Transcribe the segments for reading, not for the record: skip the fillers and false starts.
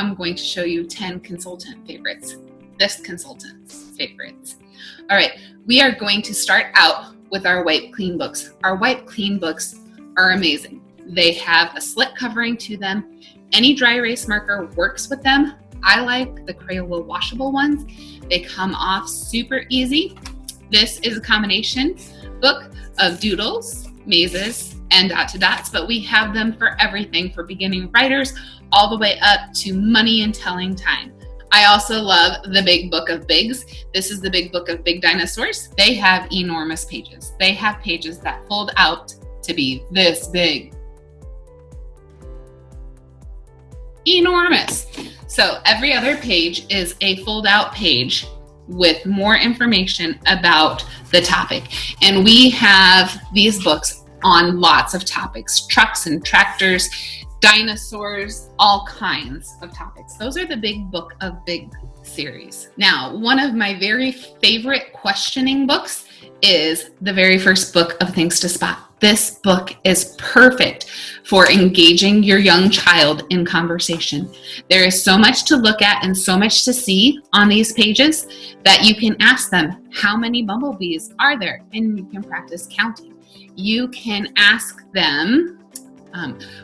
I'm going to show you 10 consultant favorites. This consultant's favorites. All right, we are going to start out with our Wipe Clean books. Our Wipe Clean books are amazing. They have a slit covering to them. Any dry erase marker works with them. I like the Crayola washable ones. They come off super easy. This is a combination book of doodles, mazes, and dot to dots, but we have them for everything, for beginning writers all the way up to money and telling time. I also love the Big Book of Bigs. This is the Big Book of Big Dinosaurs. They have enormous pages. They have pages that fold out to be this big. Enormous. So every other page is a fold out page with more information about the topic. And we have these books on lots of topics, trucks and tractors, dinosaurs, all kinds of topics. Those are the Big Book of Big series. Now, one of my very favorite questioning books is the very first book of Things to Spot. This book is perfect for engaging your young child in conversation. There is so much to look at and so much to see on these pages that you can ask them, how many bumblebees are there? And you can practice counting. You can ask them,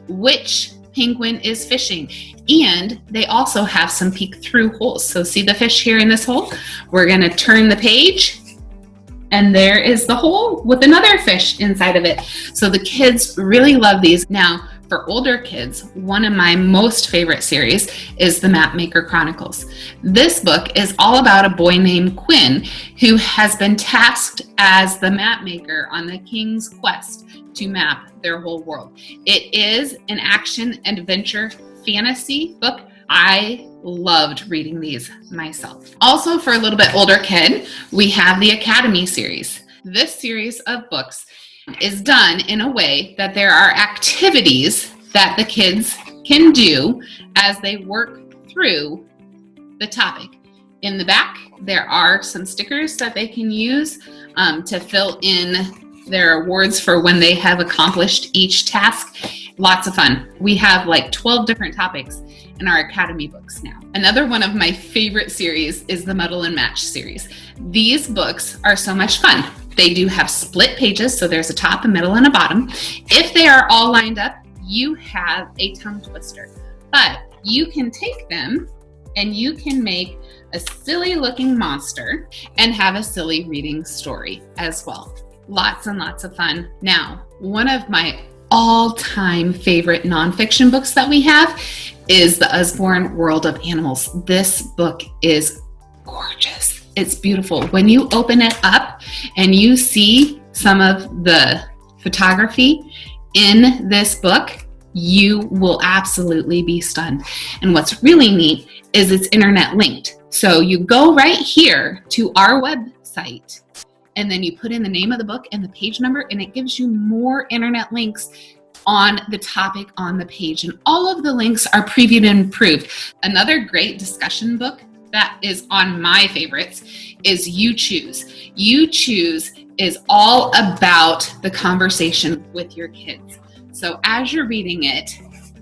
which penguin is fishing? And they also have some peek through holes. So see the fish here in this hole? We're going to turn the page. And there is the hole with another fish inside of it. So the kids really love these. Now, for older kids, one of my most favorite series is the Mapmaker Chronicles. This book is all about a boy named Quinn who has been tasked as the mapmaker on the king's quest to map their whole world. It is an action adventure fantasy book. I loved reading these myself. Also, for a little bit older kid, we have the Academy series. This series of books is done in a way that there are activities that the kids can do as they work through the topic. In the back, there are some stickers that they can use to fill in their awards for when they have accomplished each task. Lots of fun. We have like 12 different topics in our Academy books now. Another one of my favorite series is the Muddle and Match series. These books are so much fun. They do have split pages, so there's a top, a middle, and a bottom. If they are all lined up, you have a tongue twister. But you can take them and you can make a silly looking monster and have a silly reading story as well. Lots and lots of fun. Now, one of my all-time favorite nonfiction books that we have is The Usborne World of Animals. This book is gorgeous. It's beautiful. When you open it up and you see some of the photography in this book, you will absolutely be stunned. And what's really neat is it's internet linked. So you go right here to our website, and then you put in the name of the book and the page number, and it gives you more internet links on the topic on the page. And all of the links are previewed and improved. Another great discussion book that is on my favorites is You Choose. You Choose is all about the conversation with your kids. So as you're reading it,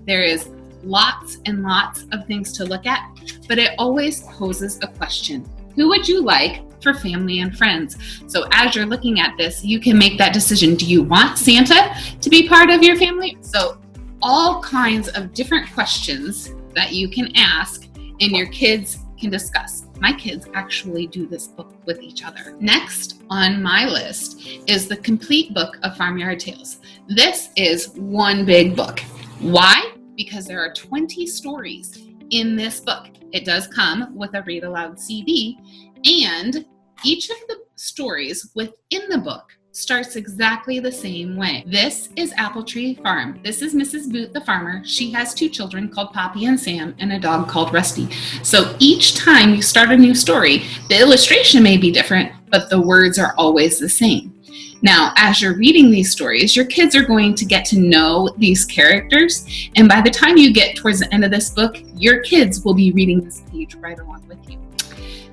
there is lots and lots of things to look at, but it always poses a question. Who would you like for family and friends? So as you're looking at this, you can make that decision. Do you want Santa to be part of your family? So all kinds of different questions that you can ask and your kids can discuss. My kids actually do this book with each other. Next on my list is the complete book of Farmyard Tales. This is one big book. Why? Because there are 20 stories in this book. It does come with a read aloud CD, and each of the stories within the book starts exactly the same way. This is Apple Tree Farm. This is Mrs. Boot the farmer. She has 2 children called Poppy and Sam and a dog called Rusty. So each time you start a new story, the illustration may be different, but the words are always the same. Now, as you're reading these stories, your kids are going to get to know these characters, and by the time you get towards the end of this book, your kids will be reading this page right along with you.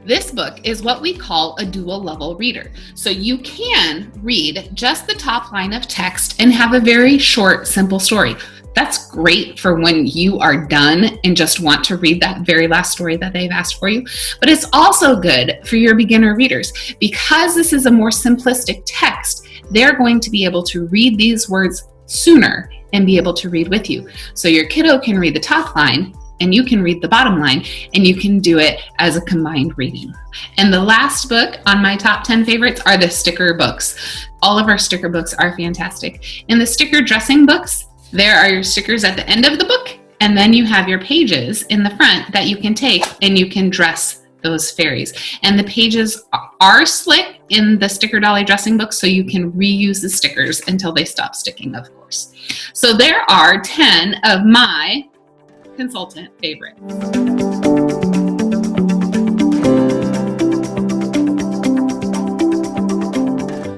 This book is what we call a dual level reader. So you can read just the top line of text and have a very short, simple story. That's great for when you are done and just want to read that very last story that they've asked for you. But it's also good for your beginner readers. Because this is a more simplistic text, they're going to be able to read these words sooner and be able to read with you. So your kiddo can read the top line and you can read the bottom line, and you can do it as a combined reading. And the last book on my top 10 favorites are the sticker books. All of our sticker books are fantastic. In the sticker dressing books, there are your stickers at the end of the book, and then you have your pages in the front that you can take and you can dress those fairies. And the pages are slick in the sticker Dolly dressing book, so you can reuse the stickers until they stop sticking, of course. So there are 10 of my consultant favorites.